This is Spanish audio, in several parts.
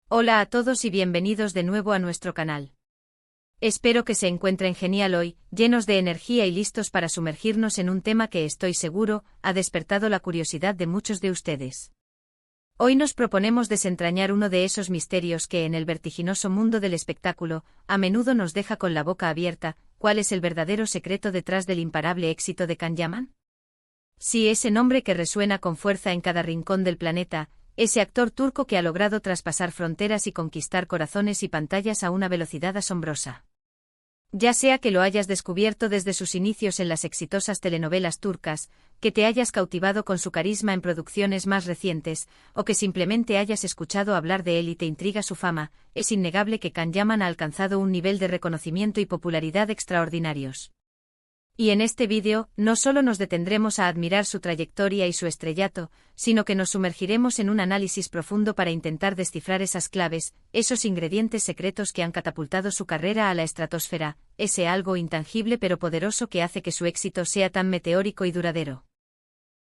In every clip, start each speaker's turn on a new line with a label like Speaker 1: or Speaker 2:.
Speaker 1: Hola a todos y bienvenidos de nuevo a nuestro canal. Espero que se encuentren genial hoy, llenos de energía y listos para sumergirnos en un tema que estoy seguro, ha despertado la curiosidad de muchos de ustedes. Hoy nos proponemos desentrañar uno de esos misterios que en el vertiginoso mundo del espectáculo, a menudo nos deja con la boca abierta. ¿Cuál es el verdadero secreto detrás del imparable éxito de Can Yaman? Sí, ese nombre que resuena con fuerza en cada rincón del planeta, ese actor turco que ha logrado traspasar fronteras y conquistar corazones y pantallas a una velocidad asombrosa. Ya sea que lo hayas descubierto desde sus inicios en las exitosas telenovelas turcas, que te hayas cautivado con su carisma en producciones más recientes, o que simplemente hayas escuchado hablar de él y te intriga su fama, es innegable que Can Yaman ha alcanzado un nivel de reconocimiento y popularidad extraordinarios. Y en este vídeo, no solo nos detendremos a admirar su trayectoria y su estrellato, sino que nos sumergiremos en un análisis profundo para intentar descifrar esas claves, esos ingredientes secretos que han catapultado su carrera a la estratosfera, ese algo intangible pero poderoso que hace que su éxito sea tan meteórico y duradero.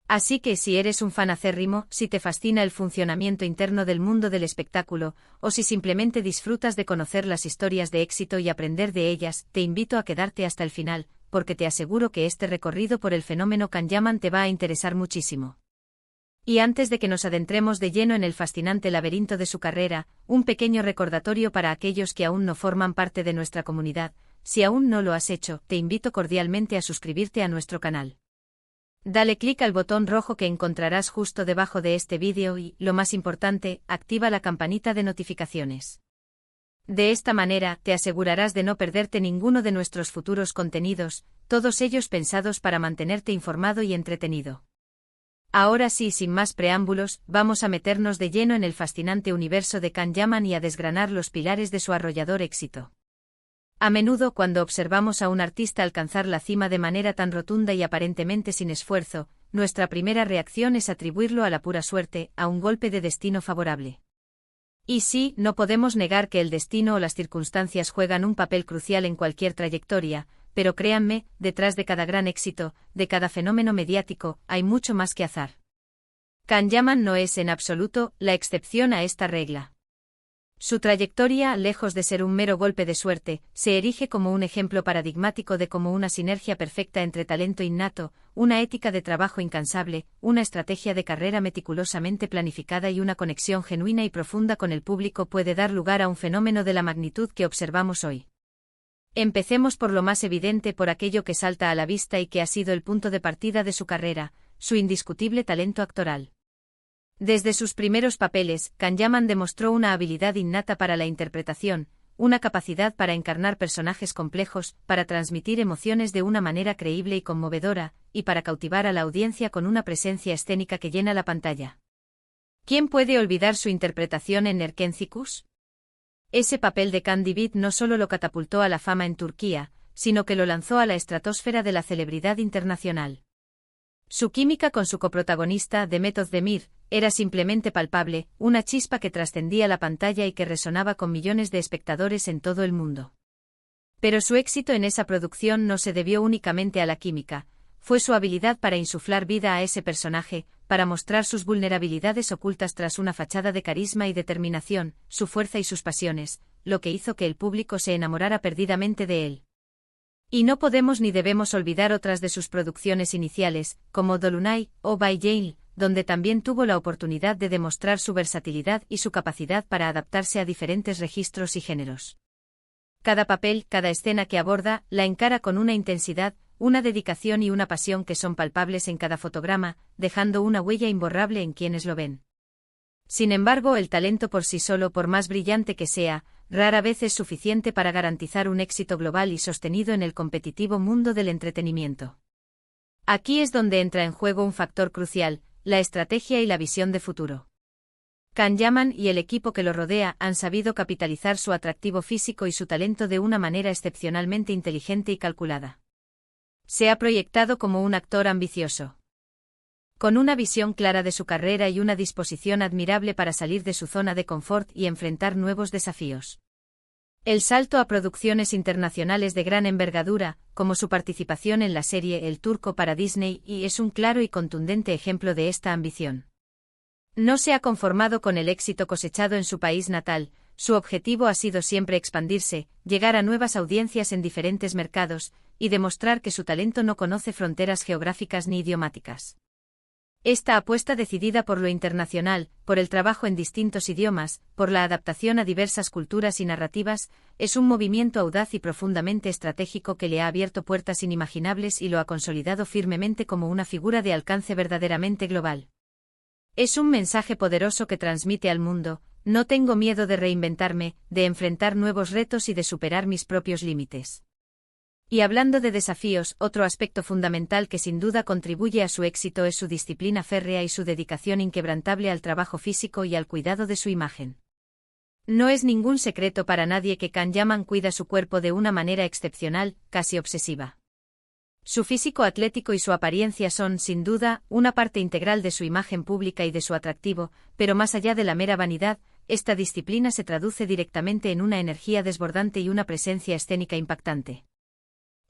Speaker 1: Así que si eres un fan acérrimo, si te fascina el funcionamiento interno del mundo del espectáculo, o si simplemente disfrutas de conocer las historias de éxito y aprender de ellas, te invito a quedarte hasta el final, porque te aseguro que este recorrido por el fenómeno Can Yaman te va a interesar muchísimo. Y antes de que nos adentremos de lleno en el fascinante laberinto de su carrera, un pequeño recordatorio para aquellos que aún no forman parte de nuestra comunidad. Si aún no lo has hecho, te invito cordialmente a suscribirte a nuestro canal. Dale clic al botón rojo que encontrarás justo debajo de este vídeo y, lo más importante, activa la campanita de notificaciones. De esta manera, te asegurarás de no perderte ninguno de nuestros futuros contenidos, todos ellos pensados para mantenerte informado y entretenido. Ahora sí, sin más preámbulos, vamos a meternos de lleno en el fascinante universo de Can Yaman y a desgranar los pilares de su arrollador éxito. A menudo, cuando observamos a un artista alcanzar la cima de manera tan rotunda y aparentemente sin esfuerzo, nuestra primera reacción es atribuirlo a la pura suerte, a un golpe de destino favorable. Y sí, no podemos negar que el destino o las circunstancias juegan un papel crucial en cualquier trayectoria, pero créanme, detrás de cada gran éxito, de cada fenómeno mediático, hay mucho más que azar. Can Yaman no es en absoluto la excepción a esta regla. Su trayectoria, lejos de ser un mero golpe de suerte, se erige como un ejemplo paradigmático de cómo una sinergia perfecta entre talento innato, una ética de trabajo incansable, una estrategia de carrera meticulosamente planificada y una conexión genuina y profunda con el público puede dar lugar a un fenómeno de la magnitud que observamos hoy. Empecemos por lo más evidente, por aquello que salta a la vista y que ha sido el punto de partida de su carrera, su indiscutible talento actoral. Desde sus primeros papeles, Can Yaman demostró una habilidad innata para la interpretación, una capacidad para encarnar personajes complejos, para transmitir emociones de una manera creíble y conmovedora, y para cautivar a la audiencia con una presencia escénica que llena la pantalla. ¿Quién puede olvidar su interpretación en Erkenci Kuş? Ese papel de Can Divit no solo lo catapultó a la fama en Turquía, sino que lo lanzó a la estratosfera de la celebridad internacional. Su química con su coprotagonista, Demet Özdemir, era simplemente palpable, una chispa que trascendía la pantalla y que resonaba con millones de espectadores en todo el mundo. Pero su éxito en esa producción no se debió únicamente a la química, fue su habilidad para insuflar vida a ese personaje, para mostrar sus vulnerabilidades ocultas tras una fachada de carisma y determinación, su fuerza y sus pasiones, lo que hizo que el público se enamorara perdidamente de él. Y no podemos ni debemos olvidar otras de sus producciones iniciales, como Dolunay o Bay Jail, donde también tuvo la oportunidad de demostrar su versatilidad y su capacidad para adaptarse a diferentes registros y géneros. Cada papel, cada escena que aborda, la encara con una intensidad, una dedicación y una pasión que son palpables en cada fotograma, dejando una huella imborrable en quienes lo ven. Sin embargo, el talento por sí solo, por más brillante que sea, rara vez es suficiente para garantizar un éxito global y sostenido en el competitivo mundo del entretenimiento. Aquí es donde entra en juego un factor crucial, la estrategia y la visión de futuro. Can Yaman y el equipo que lo rodea han sabido capitalizar su atractivo físico y su talento de una manera excepcionalmente inteligente y calculada. Se ha proyectado como un actor ambicioso, con una visión clara de su carrera y una disposición admirable para salir de su zona de confort y enfrentar nuevos desafíos. El salto a producciones internacionales de gran envergadura, como su participación en la serie El Turco para Disney, es un claro y contundente ejemplo de esta ambición. No se ha conformado con el éxito cosechado en su país natal, su objetivo ha sido siempre expandirse, llegar a nuevas audiencias en diferentes mercados, y demostrar que su talento no conoce fronteras geográficas ni idiomáticas. Esta apuesta decidida por lo internacional, por el trabajo en distintos idiomas, por la adaptación a diversas culturas y narrativas, es un movimiento audaz y profundamente estratégico que le ha abierto puertas inimaginables y lo ha consolidado firmemente como una figura de alcance verdaderamente global. Es un mensaje poderoso que transmite al mundo: no tengo miedo de reinventarme, de enfrentar nuevos retos y de superar mis propios límites. Y hablando de desafíos, otro aspecto fundamental que sin duda contribuye a su éxito es su disciplina férrea y su dedicación inquebrantable al trabajo físico y al cuidado de su imagen. No es ningún secreto para nadie que Can Yaman cuida su cuerpo de una manera excepcional, casi obsesiva. Su físico atlético y su apariencia son, sin duda, una parte integral de su imagen pública y de su atractivo, pero más allá de la mera vanidad, esta disciplina se traduce directamente en una energía desbordante y una presencia escénica impactante.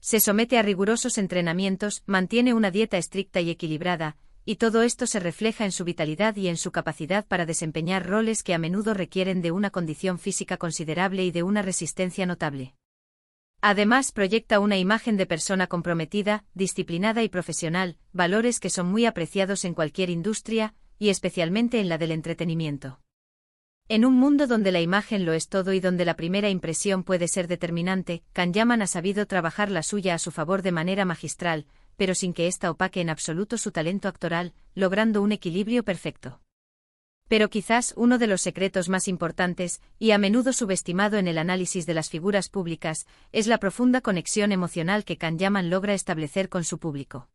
Speaker 1: Se somete a rigurosos entrenamientos, mantiene una dieta estricta y equilibrada, y todo esto se refleja en su vitalidad y en su capacidad para desempeñar roles que a menudo requieren de una condición física considerable y de una resistencia notable. Además, proyecta una imagen de persona comprometida, disciplinada y profesional, valores que son muy apreciados en cualquier industria, y especialmente en la del entretenimiento. En un mundo donde la imagen lo es todo y donde la primera impresión puede ser determinante, Can Yaman ha sabido trabajar la suya a su favor de manera magistral, pero sin que ésta opaque en absoluto su talento actoral, logrando un equilibrio perfecto. Pero quizás uno de los secretos más importantes, y a menudo subestimado en el análisis de las figuras públicas, es la profunda conexión emocional que Can Yaman logra establecer con su público.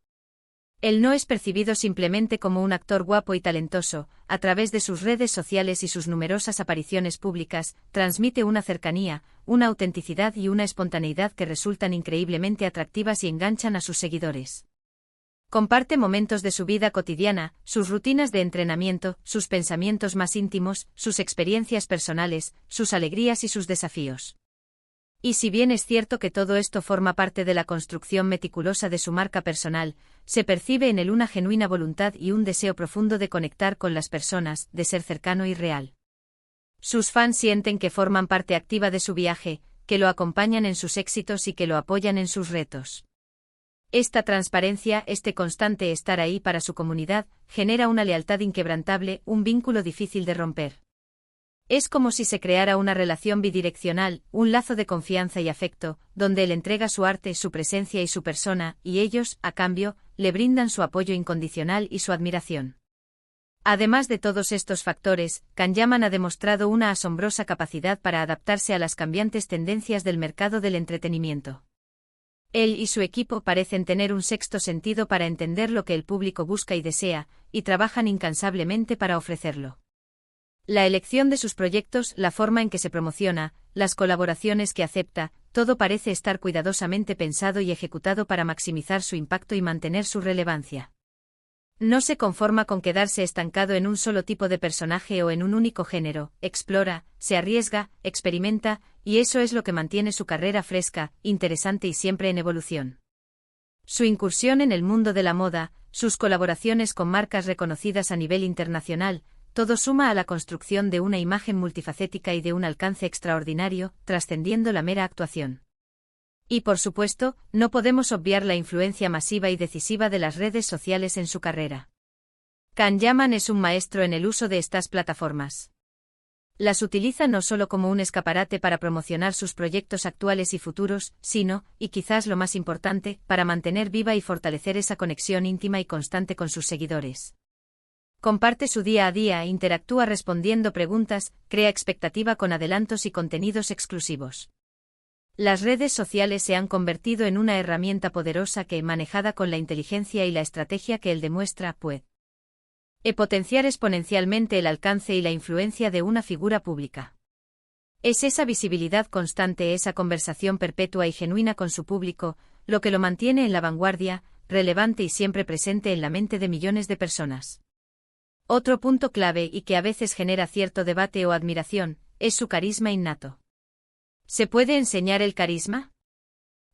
Speaker 1: Él no es percibido simplemente como un actor guapo y talentoso; a través de sus redes sociales y sus numerosas apariciones públicas, transmite una cercanía, una autenticidad y una espontaneidad que resultan increíblemente atractivas y enganchan a sus seguidores. Comparte momentos de su vida cotidiana, sus rutinas de entrenamiento, sus pensamientos más íntimos, sus experiencias personales, sus alegrías y sus desafíos. Y si bien es cierto que todo esto forma parte de la construcción meticulosa de su marca personal, se percibe en él una genuina voluntad y un deseo profundo de conectar con las personas, de ser cercano y real. Sus fans sienten que forman parte activa de su viaje, que lo acompañan en sus éxitos y que lo apoyan en sus retos. Esta transparencia, este constante estar ahí para su comunidad, genera una lealtad inquebrantable, un vínculo difícil de romper. Es como si se creara una relación bidireccional, un lazo de confianza y afecto, donde él entrega su arte, su presencia y su persona, y ellos, a cambio, le brindan su apoyo incondicional y su admiración. Además de todos estos factores, Can Yaman ha demostrado una asombrosa capacidad para adaptarse a las cambiantes tendencias del mercado del entretenimiento. Él y su equipo parecen tener un sexto sentido para entender lo que el público busca y desea, y trabajan incansablemente para ofrecerlo. La elección de sus proyectos, la forma en que se promociona, las colaboraciones que acepta, todo parece estar cuidadosamente pensado y ejecutado para maximizar su impacto y mantener su relevancia. No se conforma con quedarse estancado en un solo tipo de personaje o en un único género, explora, se arriesga, experimenta, y eso es lo que mantiene su carrera fresca, interesante y siempre en evolución. Su incursión en el mundo de la moda, sus colaboraciones con marcas reconocidas a nivel internacional, todo suma a la construcción de una imagen multifacética y de un alcance extraordinario, trascendiendo la mera actuación. Y por supuesto, no podemos obviar la influencia masiva y decisiva de las redes sociales en su carrera. Can Yaman es un maestro en el uso de estas plataformas. Las utiliza no solo como un escaparate para promocionar sus proyectos actuales y futuros, sino, y quizás lo más importante, para mantener viva y fortalecer esa conexión íntima y constante con sus seguidores. Comparte su día a día, interactúa respondiendo preguntas, crea expectativa con adelantos y contenidos exclusivos. Las redes sociales se han convertido en una herramienta poderosa que, manejada con la inteligencia y la estrategia que él demuestra, puede potenciar exponencialmente el alcance y la influencia de una figura pública. Es esa visibilidad constante, esa conversación perpetua y genuina con su público, lo que lo mantiene en la vanguardia, relevante y siempre presente en la mente de millones de personas. Otro punto clave y que a veces genera cierto debate o admiración, es su carisma innato. ¿Se puede enseñar el carisma?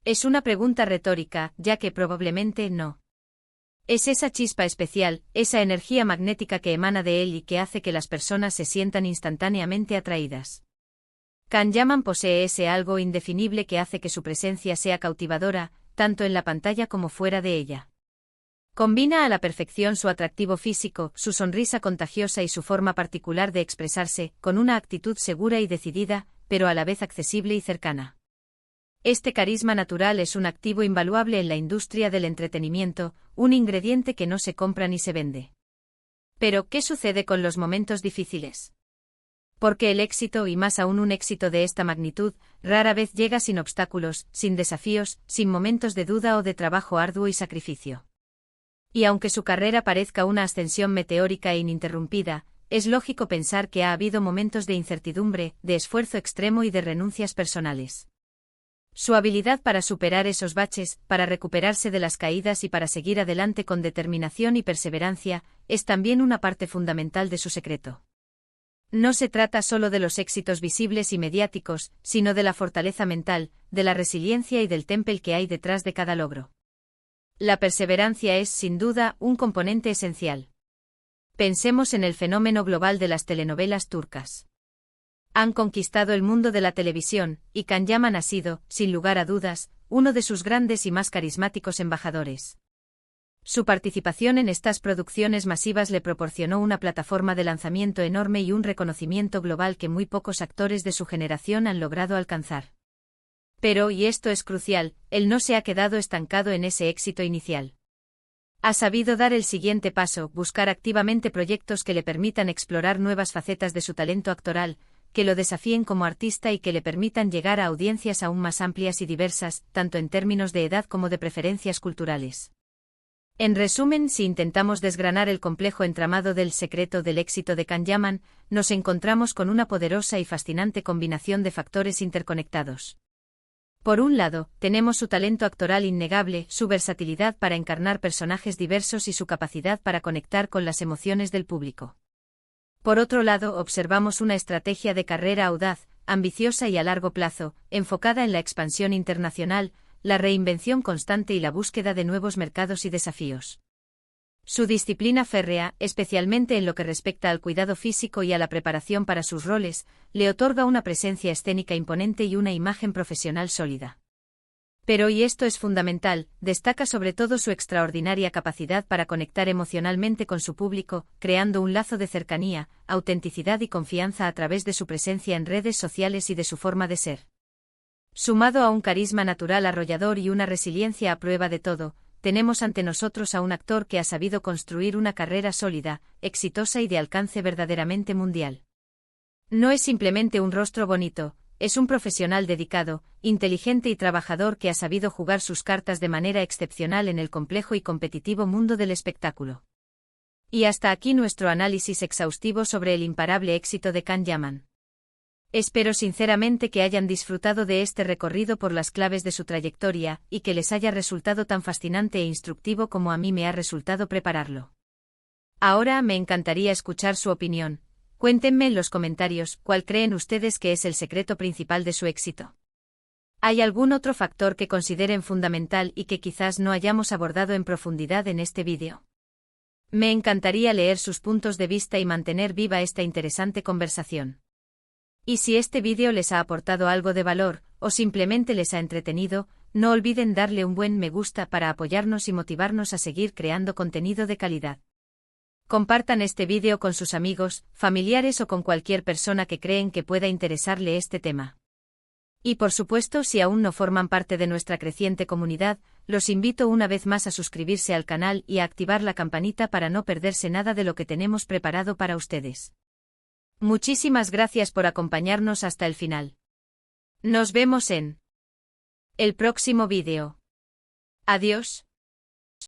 Speaker 1: Es una pregunta retórica, ya que probablemente no. Es esa chispa especial, esa energía magnética que emana de él y que hace que las personas se sientan instantáneamente atraídas. Kan-Yaman posee ese algo indefinible que hace que su presencia sea cautivadora, tanto en la pantalla como fuera de ella. Combina a la perfección su atractivo físico, su sonrisa contagiosa y su forma particular de expresarse, con una actitud segura y decidida, pero a la vez accesible y cercana. Este carisma natural es un activo invaluable en la industria del entretenimiento, un ingrediente que no se compra ni se vende. Pero, ¿qué sucede con los momentos difíciles? Porque el éxito, y más aún un éxito de esta magnitud, rara vez llega sin obstáculos, sin desafíos, sin momentos de duda o de trabajo arduo y sacrificio. Y aunque su carrera parezca una ascensión meteórica e ininterrumpida, es lógico pensar que ha habido momentos de incertidumbre, de esfuerzo extremo y de renuncias personales. Su habilidad para superar esos baches, para recuperarse de las caídas y para seguir adelante con determinación y perseverancia, es también una parte fundamental de su secreto. No se trata solo de los éxitos visibles y mediáticos, sino de la fortaleza mental, de la resiliencia y del temple que hay detrás de cada logro. La perseverancia es, sin duda, un componente esencial. Pensemos en el fenómeno global de las telenovelas turcas. Han conquistado el mundo de la televisión, y Kan-Yaman ha sido, sin lugar a dudas, uno de sus grandes y más carismáticos embajadores. Su participación en estas producciones masivas le proporcionó una plataforma de lanzamiento enorme y un reconocimiento global que muy pocos actores de su generación han logrado alcanzar. Pero, y esto es crucial, él no se ha quedado estancado en ese éxito inicial. Ha sabido dar el siguiente paso, buscar activamente proyectos que le permitan explorar nuevas facetas de su talento actoral, que lo desafíen como artista y que le permitan llegar a audiencias aún más amplias y diversas, tanto en términos de edad como de preferencias culturales. En resumen, si intentamos desgranar el complejo entramado del secreto del éxito de Kan-Yaman, nos encontramos con una poderosa y fascinante combinación de factores interconectados. Por un lado, tenemos su talento actoral innegable, su versatilidad para encarnar personajes diversos y su capacidad para conectar con las emociones del público. Por otro lado, observamos una estrategia de carrera audaz, ambiciosa y a largo plazo, enfocada en la expansión internacional, la reinvención constante y la búsqueda de nuevos mercados y desafíos. Su disciplina férrea, especialmente en lo que respecta al cuidado físico y a la preparación para sus roles, le otorga una presencia escénica imponente y una imagen profesional sólida. Pero, y esto es fundamental, destaca sobre todo su extraordinaria capacidad para conectar emocionalmente con su público, creando un lazo de cercanía, autenticidad y confianza a través de su presencia en redes sociales y de su forma de ser. Sumado a un carisma natural arrollador y una resiliencia a prueba de todo, tenemos ante nosotros a un actor que ha sabido construir una carrera sólida, exitosa y de alcance verdaderamente mundial. No es simplemente un rostro bonito, es un profesional dedicado, inteligente y trabajador que ha sabido jugar sus cartas de manera excepcional en el complejo y competitivo mundo del espectáculo. Y hasta aquí nuestro análisis exhaustivo sobre el imparable éxito de Kan-Yaman. Espero sinceramente que hayan disfrutado de este recorrido por las claves de su trayectoria, y que les haya resultado tan fascinante e instructivo como a mí me ha resultado prepararlo. Ahora me encantaría escuchar su opinión. Cuéntenme en los comentarios cuál creen ustedes que es el secreto principal de su éxito. ¿Hay algún otro factor que consideren fundamental y que quizás no hayamos abordado en profundidad en este vídeo? Me encantaría leer sus puntos de vista y mantener viva esta interesante conversación. Y si este vídeo les ha aportado algo de valor, o simplemente les ha entretenido, no olviden darle un buen me gusta para apoyarnos y motivarnos a seguir creando contenido de calidad. Compartan este vídeo con sus amigos, familiares o con cualquier persona que creen que pueda interesarle este tema. Y por supuesto, si aún no forman parte de nuestra creciente comunidad, los invito una vez más a suscribirse al canal y a activar la campanita para no perderse nada de lo que tenemos preparado para ustedes. Muchísimas gracias por acompañarnos hasta el final. Nos vemos en el próximo vídeo. Adiós.